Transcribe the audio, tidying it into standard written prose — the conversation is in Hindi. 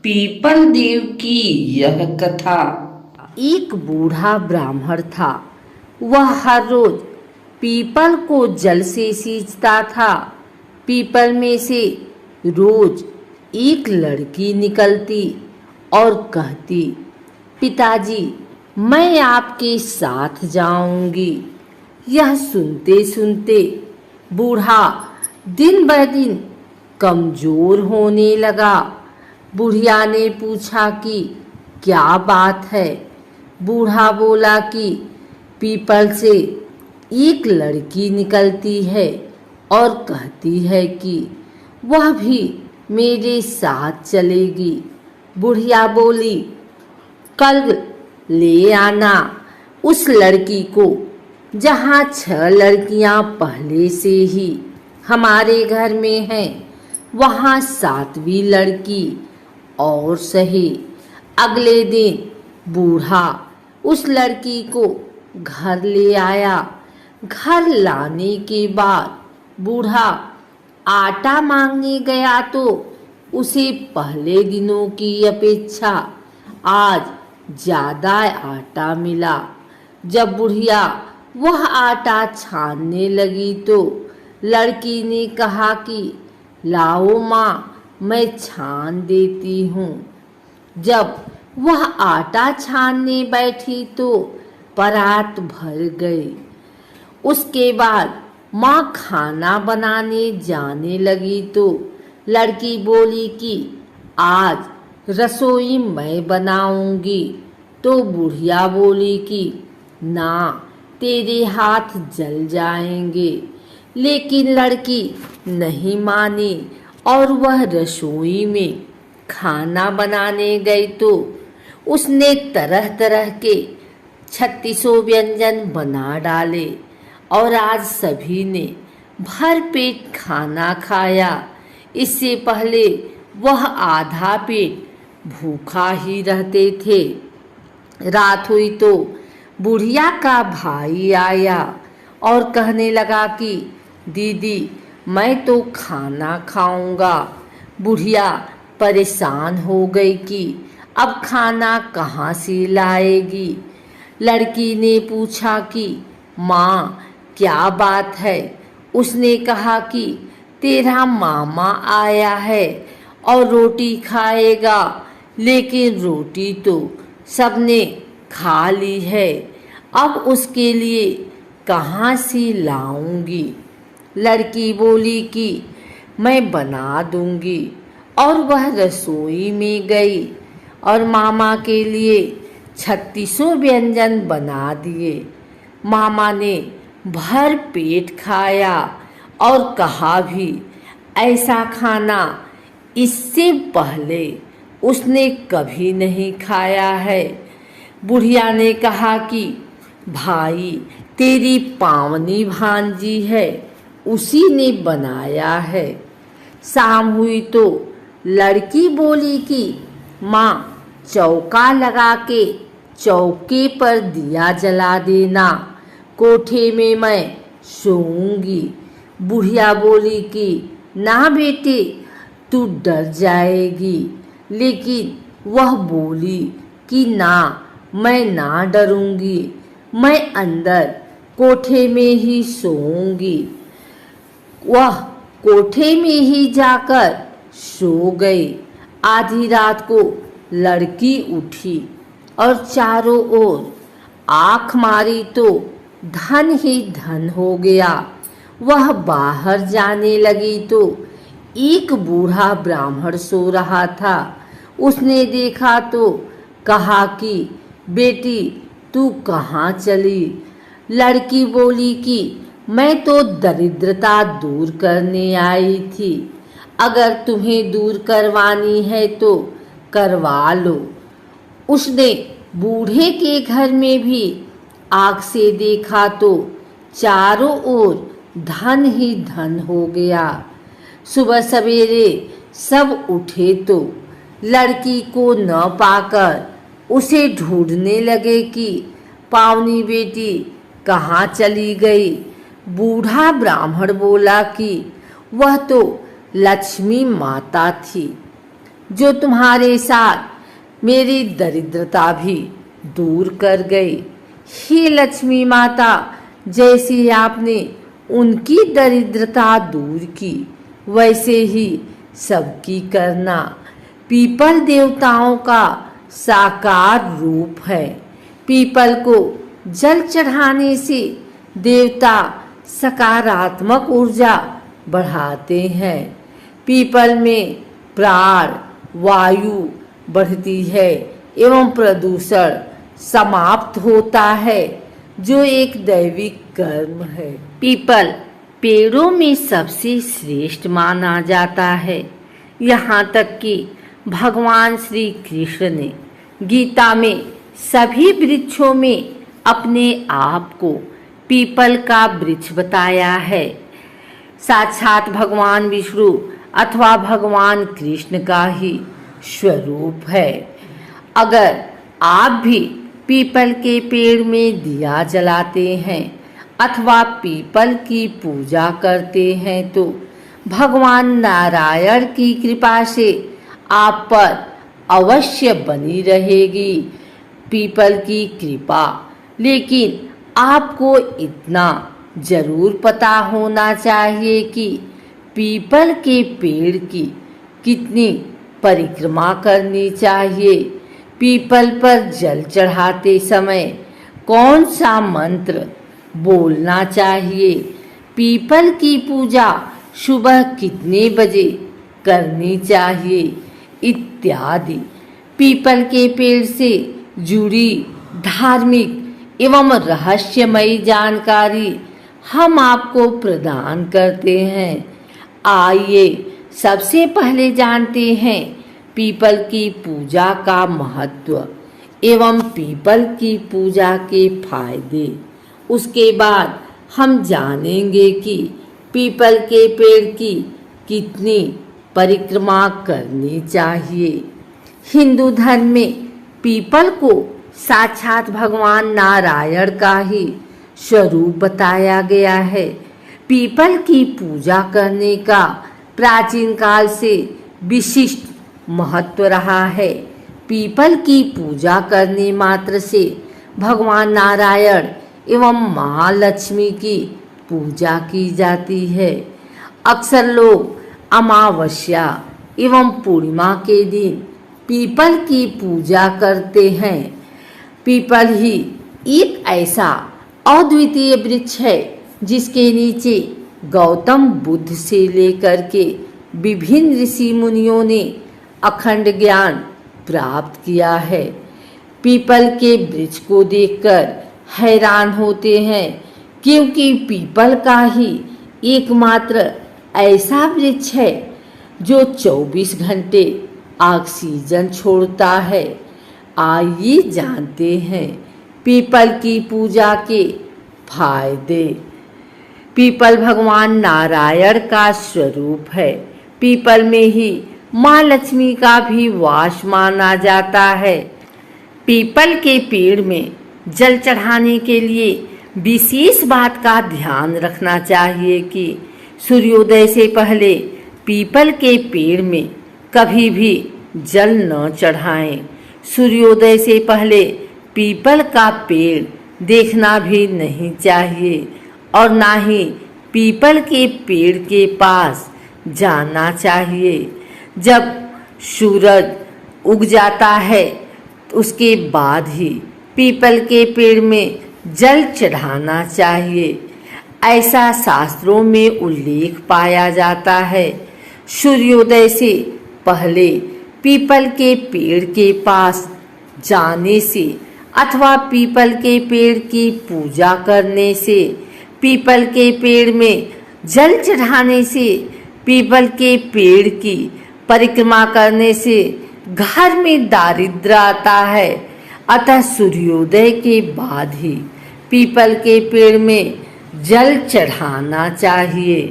पीपल देव की यह कथा। एक बूढ़ा ब्राह्मण था। वह हर रोज पीपल को जल से सींचता था। पीपल में से रोज एक लड़की निकलती और कहती, पिताजी मैं आपके साथ जाऊंगी। यह सुनते सुनते बूढ़ा दिन ब दिन कमजोर होने लगा। बुढ़िया ने पूछा कि क्या बात है। बूढ़ा बोला कि पीपल से एक लड़की निकलती है और कहती है कि वह भी मेरे साथ चलेगी। बुढ़िया बोली, कल ले आना उस लड़की को, जहाँ 6 लड़कियां पहले से ही हमारे घर में हैं, वहाँ 7वीं लड़की और सही। अगले दिन बूढ़ा उस लड़की को घर ले आया। घर लाने के बाद बूढ़ा आटा मांगने गया तो उसे पहले दिनों की अपेक्षा आज ज्यादा आटा मिला। जब बुढ़िया वह आटा छानने लगी तो लड़की ने कहा कि लाओ माँ, मैं छान देती हूँ। जब वह आटा छानने बैठी तो परात भर गई। उसके बाद माँ खाना बनाने जाने लगी तो लड़की बोली कि आज रसोई मैं बनाऊंगी। तो बुढ़िया बोली कि ना, तेरे हाथ जल जाएंगे। लेकिन लड़की नहीं मानी और वह रसोई में खाना बनाने गई तो उसने तरह तरह के 36 व्यंजन बना डाले और आज सभी ने भर पेट खाना खाया। इससे पहले वह आधा पेट भूखा ही रहते थे। रात हुई तो बुढ़िया का भाई आया और कहने लगा कि दीदी मैं तो खाना खाऊंगा। बुढ़िया परेशान हो गई कि अब खाना कहाँ से लाएगी। लड़की ने पूछा कि माँ क्या बात है। उसने कहा कि तेरा मामा आया है और रोटी खाएगा, लेकिन रोटी तो सबने खा ली है, अब उसके लिए कहाँ से लाऊंगी। लड़की बोली कि मैं बना दूंगी और वह रसोई में गई और मामा के लिए 36 व्यंजन बना दिए। मामा ने भर पेट खाया और कहा भी, ऐसा खाना इससे पहले उसने कभी नहीं खाया है। बुढ़िया ने कहा कि भाई तेरी पावनी भांजी है, उसी ने बनाया है। शाम हुई तो लड़की बोली कि माँ चौका लगा के चौके पर दिया जला देना, कोठे में मैं सोऊंगी। बुढ़िया बोली कि ना बेटे, तू डर जाएगी। लेकिन वह बोली कि ना, मैं ना डरूंगी, मैं अंदर कोठे में ही सोऊंगी। वह कोठे में ही जाकर सो गई। आधी रात को लड़की उठी और चारों ओर आँख मारी तो धन ही धन हो गया। वह बाहर जाने लगी तो एक बूढ़ा ब्राह्मण सो रहा था। उसने देखा तो कहा कि बेटी तू कहाँ चली। लड़की बोली कि मैं तो दरिद्रता दूर करने आई थी, अगर तुम्हें दूर करवानी है तो करवा लो। उसने बूढ़े के घर में भी आँख से देखा तो चारों ओर धन ही धन हो गया। सुबह सवेरे सब उठे तो लड़की को न पाकर उसे ढूंढने लगे कि पावनी बेटी कहाँ चली गई। बूढ़ा ब्राह्मण बोला कि वह तो लक्ष्मी माता थी। जो तुम्हारे साथ मेरी दरिद्रता भी दूर कर गई। हे लक्ष्मी माता, जैसे आपने उनकी दरिद्रता दूर की, वैसे ही सबकी करना। पीपल देवताओं का साकार रूप है। पीपल को जल चढ़ाने से देवता सकारात्मक ऊर्जा बढ़ाते हैं। पीपल में प्राण वायु बढ़ती है एवं प्रदूषण समाप्त होता है, जो एक दैविक कर्म है। पीपल पेड़ों में सबसे श्रेष्ठ माना जाता है। यहाँ तक कि भगवान श्री कृष्ण ने गीता में सभी वृक्षों में अपने आप को पीपल का वृक्ष बताया है। साक्षात भगवान विष्णु अथवा भगवान कृष्ण का ही स्वरूप है। अगर आप भी पीपल के पेड़ में दिया जलाते हैं अथवा पीपल की पूजा करते हैं तो भगवान नारायण की कृपा से आप पर अवश्य बनी रहेगी पीपल की कृपा। लेकिन आपको इतना जरूर पता होना चाहिए कि पीपल के पेड़ की कितनी परिक्रमा करनी चाहिए। पीपल पर जल चढ़ाते समय कौन सा मंत्र बोलना चाहिए, पीपल की पूजा सुबह कितने बजे करनी चाहिए इत्यादि पीपल के पेड़ से जुड़ी धार्मिक एवं रहस्यमयी जानकारी हम आपको प्रदान करते हैं। आइए सबसे पहले जानते हैं पीपल की पूजा का महत्व एवं पीपल की पूजा के फायदे। उसके बाद हम जानेंगे कि पीपल के पेड़ की कितनी परिक्रमा करनी चाहिए। हिंदू धर्म में पीपल को साक्षात भगवान नारायण का ही स्वरूप बताया गया है। पीपल की पूजा करने का प्राचीन काल से विशिष्ट महत्व रहा है। पीपल की पूजा करने मात्र से भगवान नारायण एवं महालक्ष्मी की पूजा की जाती है। अक्सर लोग अमावस्या एवं पूर्णिमा के दिन पीपल की पूजा करते हैं। पीपल ही एक ऐसा अद्वितीय वृक्ष है जिसके नीचे गौतम बुद्ध से लेकर के विभिन्न ऋषि मुनियों ने अखंड ज्ञान प्राप्त किया है। पीपल के वृक्ष को देखकर हैरान होते हैं, क्योंकि पीपल का ही एकमात्र ऐसा वृक्ष है जो 24 घंटे ऑक्सीजन छोड़ता है। आइए जानते हैं पीपल की पूजा के फायदे। पीपल भगवान नारायण का स्वरूप है। पीपल में ही माँ लक्ष्मी का भी वास माना जाता है। पीपल के पेड़ में जल चढ़ाने के लिए विशेष बात का ध्यान रखना चाहिए कि सूर्योदय से पहले पीपल के पेड़ में कभी भी जल न चढ़ाएं। सूर्योदय से पहले पीपल का पेड़ देखना भी नहीं चाहिए और ना ही पीपल के पेड़ के पास जाना चाहिए। जब सूरज उग जाता है उसके बाद ही पीपल के पेड़ में जल चढ़ाना चाहिए। ऐसा शास्त्रों में उल्लेख पाया जाता है। सूर्योदय से पहले पीपल के पेड़ के पास जाने से अथवा पीपल के पेड़ की पूजा करने से, पीपल के पेड़ में जल चढ़ाने से, पीपल के पेड़ की परिक्रमा करने से घर में दारिद्र्य आता है। अतः सूर्योदय के बाद ही पीपल के पेड़ में जल चढ़ाना चाहिए।